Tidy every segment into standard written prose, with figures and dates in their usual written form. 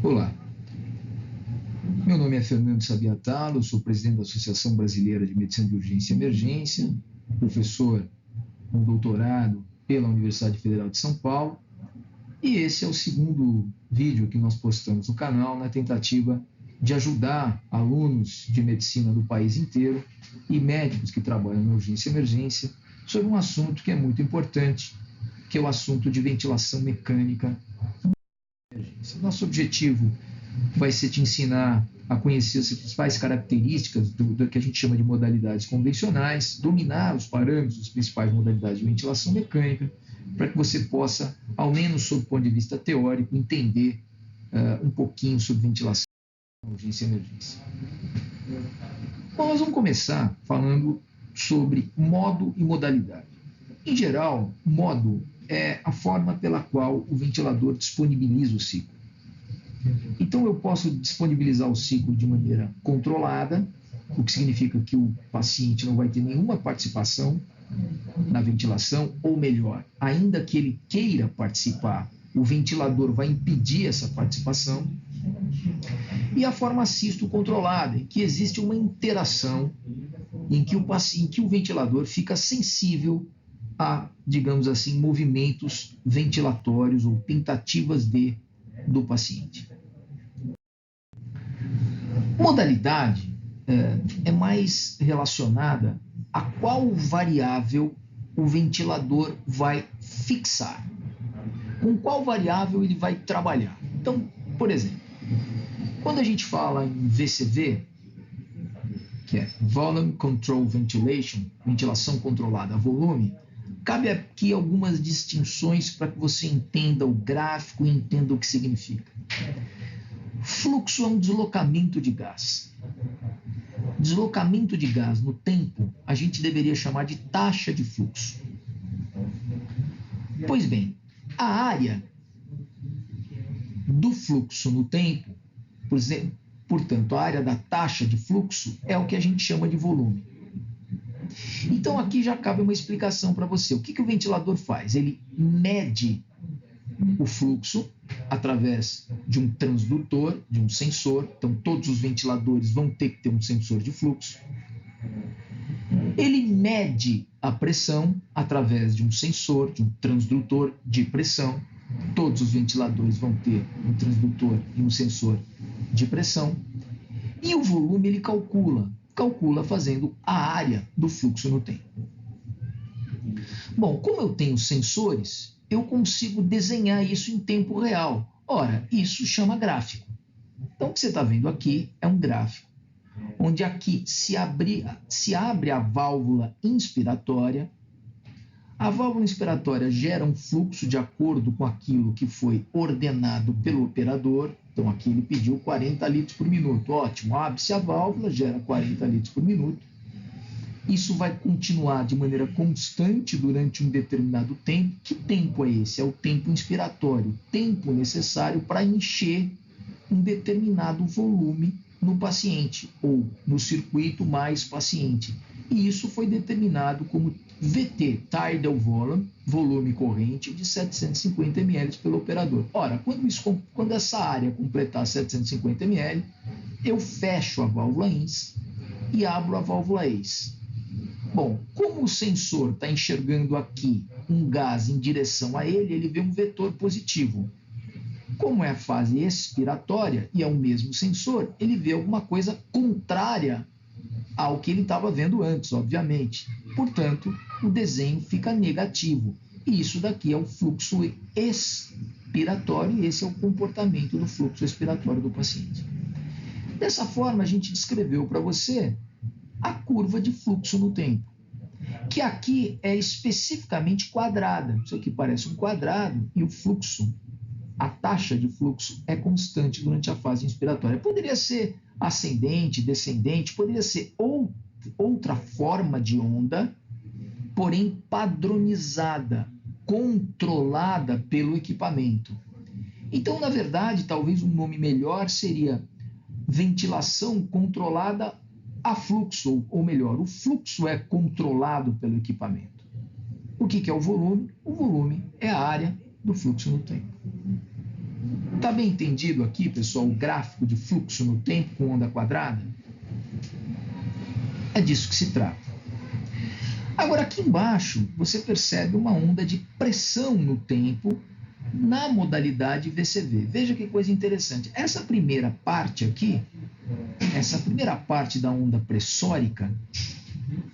Olá, meu nome é Fernando Sabiatalo, sou presidente da Associação Brasileira de Medicina de Urgência e Emergência, professor com doutorado pela Universidade Federal de São Paulo, e esse é o segundo vídeo que nós postamos no canal na tentativa de ajudar alunos de medicina do país inteiro e médicos que trabalham na urgência e emergência sobre um assunto que é muito importante, que é o assunto de ventilação mecânica. Nosso objetivo vai ser te ensinar a conhecer as principais características do que a gente chama de modalidades convencionais, dominar os parâmetros das principais modalidades de ventilação mecânica, para que você possa, ao menos sob o ponto de vista teórico, entender um pouquinho sobre ventilação, urgência e emergência. Bom, nós vamos começar falando sobre modo e modalidade. Em geral, modo é a forma pela qual o ventilador disponibiliza o ciclo. Então, eu posso disponibilizar o ciclo de maneira controlada, o que significa que o paciente não vai ter nenhuma participação na ventilação, ou melhor, ainda que ele queira participar, o ventilador vai impedir essa participação. E a forma assisto controlada, em que existe uma interação, em que o ventilador fica sensível a, digamos assim, movimentos ventilatórios ou tentativas do paciente. Modalidade é mais relacionada a qual variável o ventilador vai fixar, com qual variável ele vai trabalhar. Então, por exemplo, quando a gente fala em VCV, que é Volume Control Ventilation, ventilação controlada a volume, cabe aqui algumas distinções para que você entenda o gráfico e entenda o que significa. Fluxo é um deslocamento de gás. Deslocamento de gás no tempo, a gente deveria chamar de taxa de fluxo. Pois bem, a área do fluxo no tempo, portanto, a área da taxa de fluxo é o que a gente chama de volume. Então, aqui já cabe uma explicação para você. O que o ventilador faz? Ele mede o fluxo através de um transdutor, de um sensor. Então, todos os ventiladores vão ter que ter um sensor de fluxo. Ele mede a pressão através de um sensor, de um transdutor de pressão. Todos os ventiladores vão ter um transdutor e um sensor de pressão. E o volume ele calcula fazendo a área do fluxo no tempo. Bom, como eu tenho sensores, eu consigo desenhar isso em tempo real. Ora, isso chama gráfico. Então, o que você está vendo aqui é um gráfico, onde aqui se abre a válvula inspiratória. A válvula inspiratória gera um fluxo de acordo com aquilo que foi ordenado pelo operador. Então, aqui ele pediu 40 litros por minuto. Ótimo, abre-se a válvula, gera 40 litros por minuto. Isso vai continuar de maneira constante durante um determinado tempo. Que tempo é esse? É o tempo inspiratório, tempo necessário para encher um determinado volume no paciente ou no circuito mais paciente. E isso foi determinado como VT, Tidal Volume, volume corrente de 750 ml pelo operador. Ora, quando essa área completar 750 ml, eu fecho a válvula INS e abro a válvula EIS. Bom, como o sensor está enxergando aqui um gás em direção a ele, ele vê um vetor positivo. Como é a fase expiratória e é o mesmo sensor, ele vê alguma coisa contrária ao que ele estava vendo antes, obviamente. Portanto, o desenho fica negativo. E isso daqui é o fluxo expiratório, e esse é o comportamento do fluxo expiratório do paciente. Dessa forma, a gente descreveu para você a curva de fluxo no tempo, que aqui é especificamente quadrada. Isso aqui parece um quadrado e o fluxo, a taxa de fluxo é constante durante a fase inspiratória. Poderia ser ascendente, descendente, poderia ser outra forma de onda, porém padronizada, controlada pelo equipamento. Então, na verdade, talvez um nome melhor seria ventilação controlada a fluxo, ou melhor, o fluxo é controlado pelo equipamento. O que é o volume? O volume é a área do fluxo no tempo. Está bem entendido aqui, pessoal, o gráfico de fluxo no tempo com onda quadrada? É disso que se trata. Agora, aqui embaixo, você percebe uma onda de pressão no tempo na modalidade VCV. Veja que coisa interessante. Essa primeira parte aqui, essa primeira parte da onda pressórica,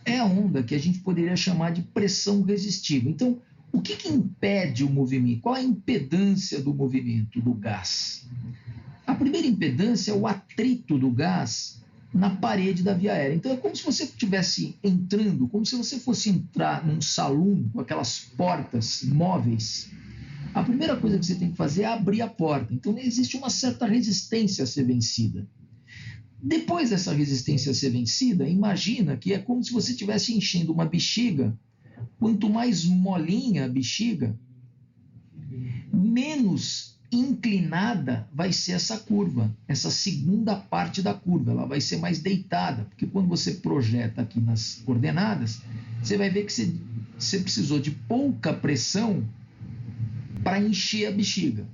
é a onda que a gente poderia chamar de pressão resistiva. Então, o que impede o movimento? Qual a impedância do movimento do gás? A primeira impedância é o atrito do gás na parede da via aérea. Então é como se você estivesse entrando, como se você fosse entrar num salão com aquelas portas móveis. A primeira coisa que você tem que fazer é abrir a porta. Então existe uma certa resistência a ser vencida. Depois dessa resistência a ser vencida, imagina que é como se você estivesse enchendo uma bexiga. Quanto mais molinha a bexiga, menos inclinada vai ser essa curva, essa segunda parte da curva, ela vai ser mais deitada, porque quando você projeta aqui nas coordenadas, você vai ver que você precisou de pouca pressão para encher a bexiga.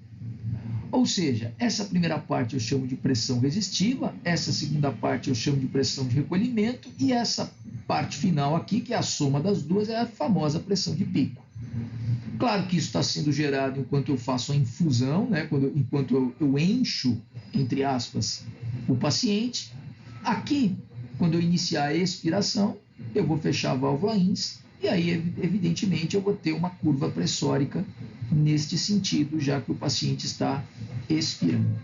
Ou seja, essa primeira parte eu chamo de pressão resistiva, essa segunda parte eu chamo de pressão de recolhimento, e essa parte final aqui, que é a soma das duas, é a famosa pressão de pico. Claro que isso está sendo gerado enquanto eu faço a infusão, né? Enquanto eu encho, entre aspas, o paciente. Aqui, quando eu iniciar a expiração, eu vou fechar a válvula INS, e aí, evidentemente, eu vou ter uma curva pressórica neste sentido, já que o paciente está expirando.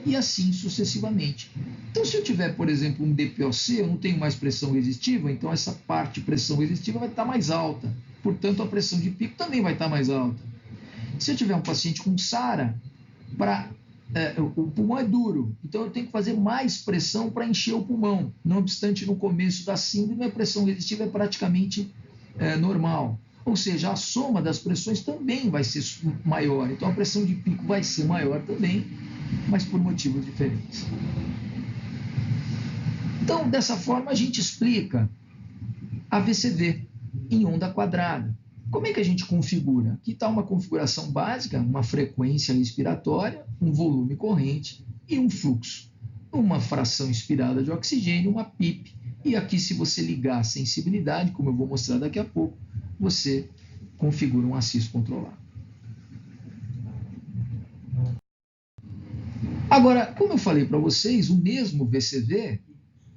E assim sucessivamente. Então, se eu tiver, por exemplo, um DPOC, eu não tenho mais pressão resistiva, então essa parte de pressão resistiva vai estar mais alta. Portanto, a pressão de pico também vai estar mais alta. Se eu tiver um paciente com SARA, o pulmão é duro, então eu tenho que fazer mais pressão para encher o pulmão. Não obstante, no começo da síndrome, a pressão resistiva é praticamente normal. Ou seja, a soma das pressões também vai ser maior. Então, a pressão de pico vai ser maior também, mas por motivos diferentes. Então, dessa forma, a gente explica a VCV em onda quadrada. Como é que a gente configura? Aqui está uma configuração básica, uma frequência respiratória, um volume corrente e um fluxo. Uma fração inspirada de oxigênio, uma PIP. E aqui, se você ligar a sensibilidade, como eu vou mostrar daqui a pouco, você configura um assist controlado. Agora, como eu falei para vocês, o mesmo VCV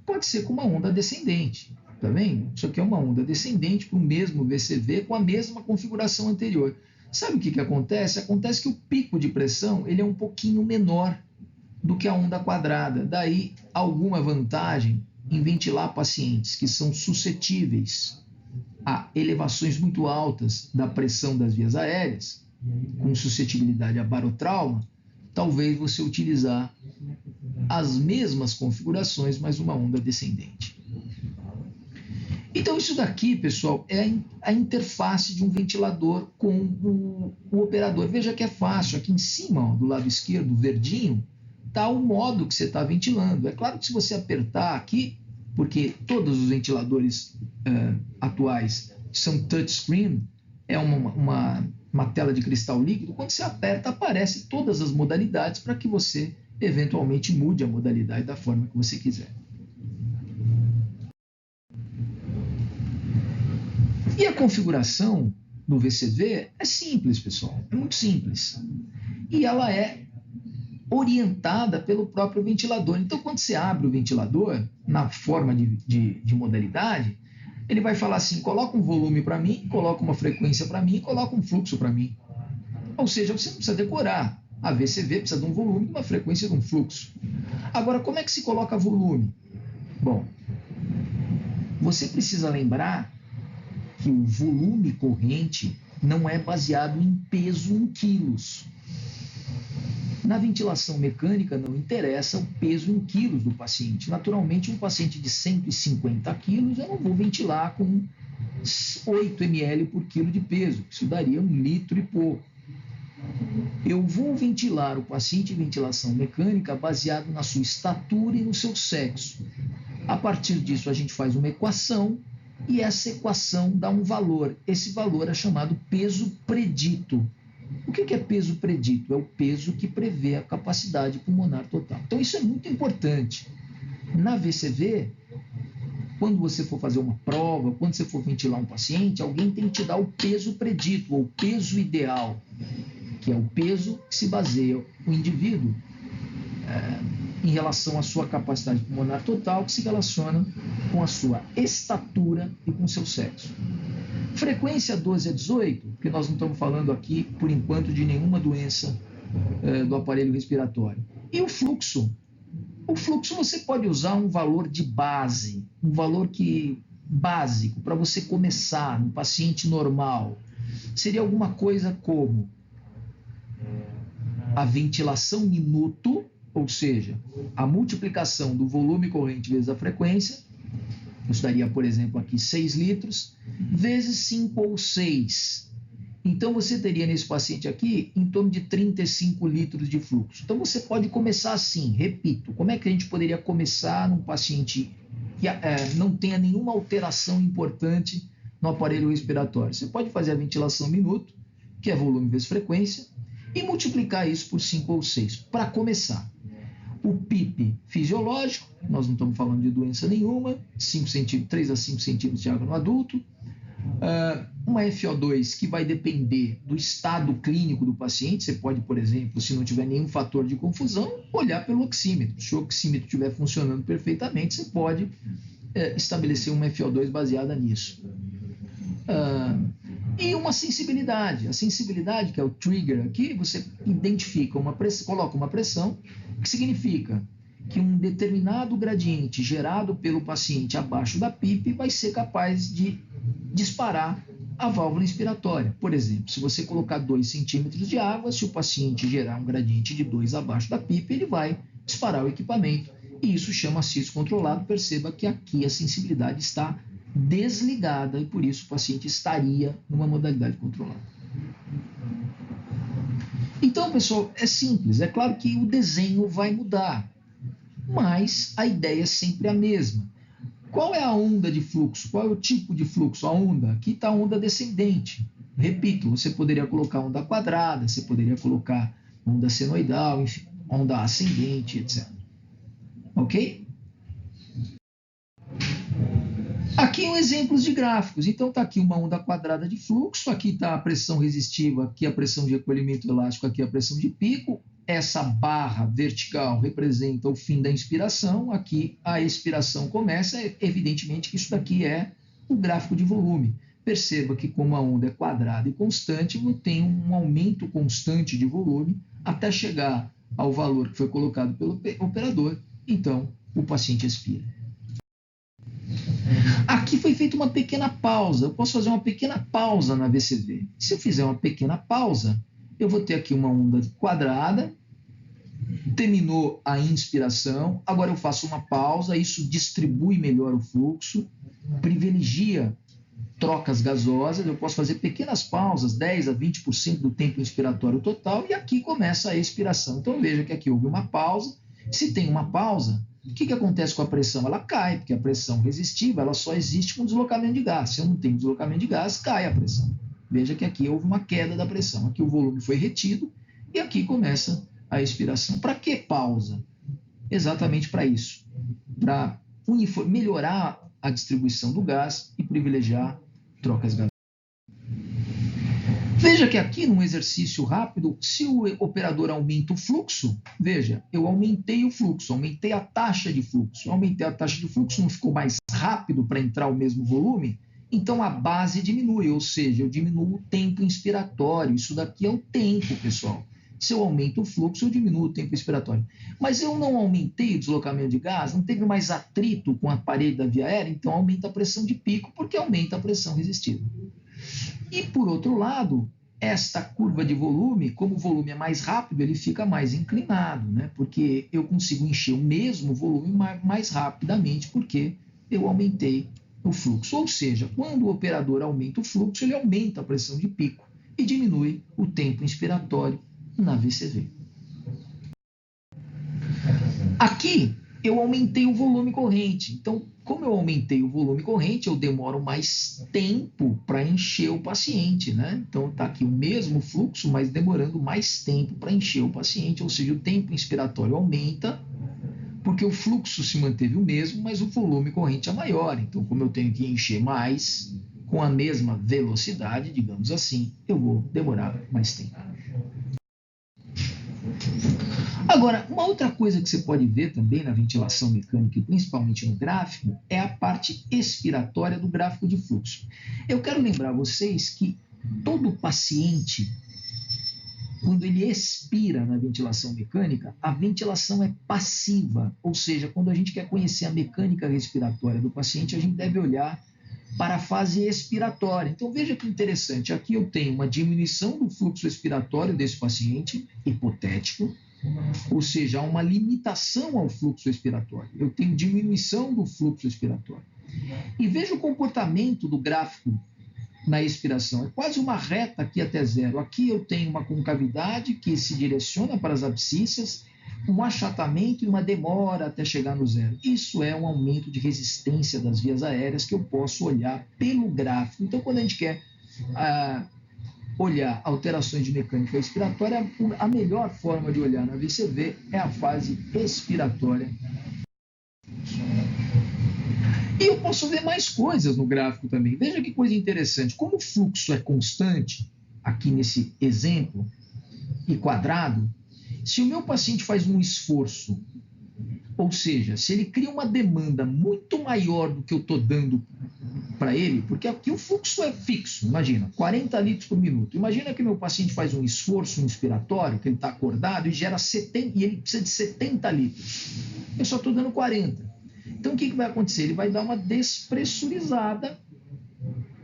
pode ser com uma onda descendente. Tá vendo? Isso aqui é uma onda descendente para o mesmo VCV com a mesma configuração anterior. Sabe o que acontece? Acontece que o pico de pressão ele é um pouquinho menor do que a onda quadrada. Daí, alguma vantagem em ventilar pacientes que são suscetíveis a elevações muito altas da pressão das vias aéreas, com suscetibilidade a barotrauma, talvez você utilizar as mesmas configurações, mas uma onda descendente. Então, isso daqui, pessoal, é a interface de um ventilador com o operador. Veja que é fácil. Aqui em cima, ó, do lado esquerdo, verdinho, está o modo que você está ventilando. É claro que se você apertar aqui, porque todos os ventiladores atuais são touchscreen, é uma tela de cristal líquido, quando você aperta, aparece todas as modalidades para que você, eventualmente, mude a modalidade da forma que você quiser. E a configuração do VCV é simples, pessoal, é muito simples. E ela é orientada pelo próprio ventilador. Então, quando você abre o ventilador, na forma de modalidade, ele vai falar assim, coloca um volume para mim, coloca uma frequência para mim, coloca um fluxo para mim. Ou seja, você não precisa decorar. A VCV precisa de um volume, de uma frequência, de um fluxo. Agora, como é que se coloca volume? Bom, você precisa lembrar que o volume corrente não é baseado em peso em quilos. Na ventilação mecânica não interessa o peso em quilos do paciente. Naturalmente, um paciente de 150 quilos, eu não vou ventilar com 8 ml por quilo de peso. Isso daria 1 litro e pouco. Eu vou ventilar o paciente em ventilação mecânica baseado na sua estatura e no seu sexo. A partir disso, a gente faz uma equação e essa equação dá um valor. Esse valor é chamado peso predito. O que é peso predito? É o peso que prevê a capacidade pulmonar total. Então, isso é muito importante. Na VCV, quando você for fazer uma prova, quando você for ventilar um paciente, alguém tem que te dar o peso predito, ou peso ideal, que é o peso que se baseia o indivíduo em relação à sua capacidade pulmonar total, que se relaciona com a sua estatura e com o seu sexo. Frequência 12 a 18, porque nós não estamos falando aqui, por enquanto, de nenhuma doença do aparelho respiratório. E o fluxo? O fluxo você pode usar um valor de base, um valor básico, para você começar no paciente normal. Seria alguma coisa como a ventilação minuto, ou seja, a multiplicação do volume corrente vezes a frequência, eu daria, por exemplo, aqui 6 litros, vezes 5 ou 6. Então, você teria nesse paciente aqui em torno de 35 litros de fluxo. Então, você pode começar assim, repito, como é que a gente poderia começar num paciente que não tenha nenhuma alteração importante no aparelho respiratório? Você pode fazer a ventilação minuto, que é volume vezes frequência, e multiplicar isso por 5 ou 6, para começar. O PIP fisiológico, nós não estamos falando de doença nenhuma, 3 a 5 centímetros de água no adulto. Uma FO2 que vai depender do estado clínico do paciente. Você pode, por exemplo, se não tiver nenhum fator de confusão, olhar pelo oxímetro. Se o oxímetro estiver funcionando perfeitamente, você pode estabelecer uma FO2 baseada nisso. E uma sensibilidade. A sensibilidade, que é o trigger aqui, você identifica coloca uma pressão, que significa que um determinado gradiente gerado pelo paciente abaixo da PIP vai ser capaz de disparar a válvula inspiratória. Por exemplo, se você colocar 2 centímetros de água, se o paciente gerar um gradiente de 2 abaixo da PIP, ele vai disparar o equipamento. E isso chama CIS controlado. Perceba que aqui a sensibilidade está desligada e por isso o paciente estaria numa modalidade controlada. Então, pessoal, é simples. É claro que o desenho vai mudar, mas a ideia é sempre a mesma. Qual é a onda de fluxo? Qual é o tipo de fluxo? A onda. Aqui está a onda descendente. Repito, você poderia colocar onda quadrada, você poderia colocar onda senoidal, enfim, onda ascendente, etc. Ok? Aqui exemplos de gráficos. Então, está aqui uma onda quadrada de fluxo, aqui está a pressão resistiva, aqui a pressão de recolhimento elástico, aqui a pressão de pico. Essa barra vertical representa o fim da inspiração, aqui a expiração começa. Evidentemente que isso daqui é o gráfico de volume. Perceba que como a onda é quadrada e constante, tem um aumento constante de volume até chegar ao valor que foi colocado pelo operador. Então, o paciente expira. Aqui foi feita uma pequena pausa. Eu posso fazer uma pequena pausa na VCV. Se eu fizer uma pequena pausa, eu vou ter aqui uma onda quadrada, terminou a inspiração, agora eu faço uma pausa, isso distribui melhor o fluxo, privilegia trocas gasosas, eu posso fazer pequenas pausas, 10 a 20% do tempo inspiratório total, e aqui começa a expiração. Então veja que aqui houve uma pausa. Se tem uma pausa, o que acontece com a pressão? Ela cai, porque a pressão resistiva ela só existe com deslocamento de gás. Se eu não tenho deslocamento de gás, cai a pressão. Veja que aqui houve uma queda da pressão. Aqui o volume foi retido e aqui começa a expiração. Para que pausa? Exatamente para isso. Para melhorar a distribuição do gás e privilegiar trocas gasosas. Veja que aqui, num exercício rápido, se o operador aumenta o fluxo, veja, eu aumentei o fluxo, aumentei a taxa de fluxo. Aumentei a taxa de fluxo, não ficou mais rápido para entrar o mesmo volume? Então a base diminui, ou seja, eu diminuo o tempo inspiratório. Isso daqui é o tempo, pessoal. Se eu aumento o fluxo, eu diminuo o tempo inspiratório. Mas eu não aumentei o deslocamento de gás, não teve mais atrito com a parede da via aérea, então aumenta a pressão de pico, porque aumenta a pressão resistiva. E, por outro lado, esta curva de volume, como o volume é mais rápido, ele fica mais inclinado, né? Porque eu consigo encher o mesmo volume mais rapidamente, porque eu aumentei o fluxo. Ou seja, quando o operador aumenta o fluxo, ele aumenta a pressão de pico e diminui o tempo inspiratório na VCV. Aqui eu aumentei o volume corrente. Então, como eu aumentei o volume corrente, eu demoro mais tempo para encher o paciente, né? Então, está aqui o mesmo fluxo, mas demorando mais tempo para encher o paciente, ou seja, o tempo inspiratório aumenta, porque o fluxo se manteve o mesmo, mas o volume corrente é maior. Então, como eu tenho que encher mais, com a mesma velocidade, digamos assim, eu vou demorar mais tempo. Agora, uma outra coisa que você pode ver também na ventilação mecânica, e principalmente no gráfico, é a parte expiratória do gráfico de fluxo. Eu quero lembrar vocês que todo paciente, quando ele expira na ventilação mecânica, a ventilação é passiva, ou seja, quando a gente quer conhecer a mecânica respiratória do paciente, a gente deve olhar para a fase expiratória. Então veja que interessante, aqui eu tenho uma diminuição do fluxo expiratório desse paciente, hipotético, ou seja, há uma limitação ao fluxo expiratório. Eu tenho diminuição do fluxo expiratório. E veja o comportamento do gráfico na expiração. É quase uma reta aqui até zero. Aqui eu tenho uma concavidade que se direciona para as abscissas, um achatamento e uma demora até chegar no zero. Isso é um aumento de resistência das vias aéreas que eu posso olhar pelo gráfico. Então, quando a gente quer olhar alterações de mecânica expiratória, a melhor forma de olhar na VCV é a fase expiratória. E eu posso ver mais coisas no gráfico também. Veja que coisa interessante. Como o fluxo é constante, aqui nesse exemplo, e quadrado, se o meu paciente faz um esforço, ou seja, se ele cria uma demanda muito maior do que eu estou dando para ele, porque aqui o fluxo é fixo, imagina, 40 litros por minuto. Imagina que meu paciente faz um esforço inspiratório, que ele está acordado e gera 70, e ele precisa de 70 litros. Eu só estou dando 40. Então o que vai acontecer? Ele vai dar uma despressurizada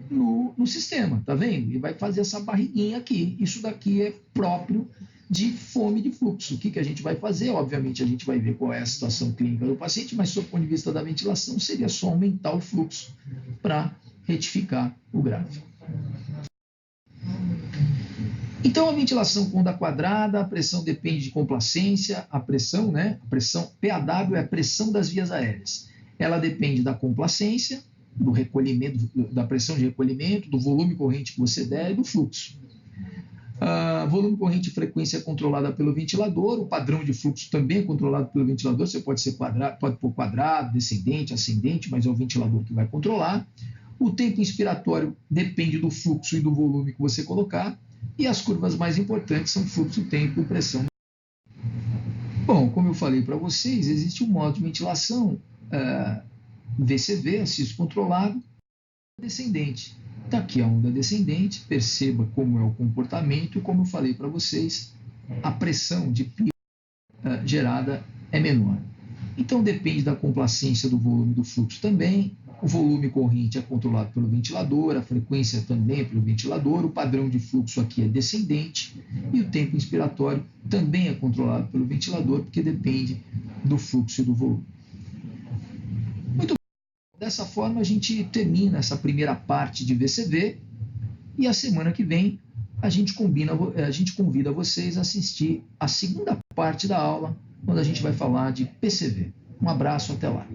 no sistema, tá vendo? E vai fazer essa barriguinha aqui. Isso daqui é próprio de fome de fluxo. O que a gente vai fazer? Obviamente, a gente vai ver qual é a situação clínica do paciente, mas, do ponto de vista da ventilação, seria só aumentar o fluxo para retificar o gráfico. Então, a ventilação com onda quadrada, a pressão depende de complacência, a pressão, né? A pressão PAW é a pressão das vias aéreas. Ela depende da complacência, do recolhimento, da pressão de recolhimento, do volume corrente que você der e do fluxo. Volume corrente e frequência é controlada pelo ventilador, o padrão de fluxo também é controlado pelo ventilador, você pode ser quadrado, pode pôr quadrado, descendente, ascendente, mas é o ventilador que vai controlar. O tempo inspiratório depende do fluxo e do volume que você colocar, e as curvas mais importantes são fluxo, tempo e pressão. Bom, como eu falei para vocês, existe um modo de ventilação VCV, assisto controlado, descendente. Está aqui a onda descendente, perceba como é o comportamento e como eu falei para vocês, a pressão de pico gerada é menor. Então depende da complacência do volume do fluxo também, o volume corrente é controlado pelo ventilador, a frequência também é pelo ventilador, o padrão de fluxo aqui é descendente e o tempo inspiratório também é controlado pelo ventilador, porque depende do fluxo e do volume. Muito bem. Dessa forma, a gente termina essa primeira parte de VCV e a semana que vem a gente convida vocês a assistir a segunda parte da aula, quando a gente vai falar de PCV. Um abraço, até lá.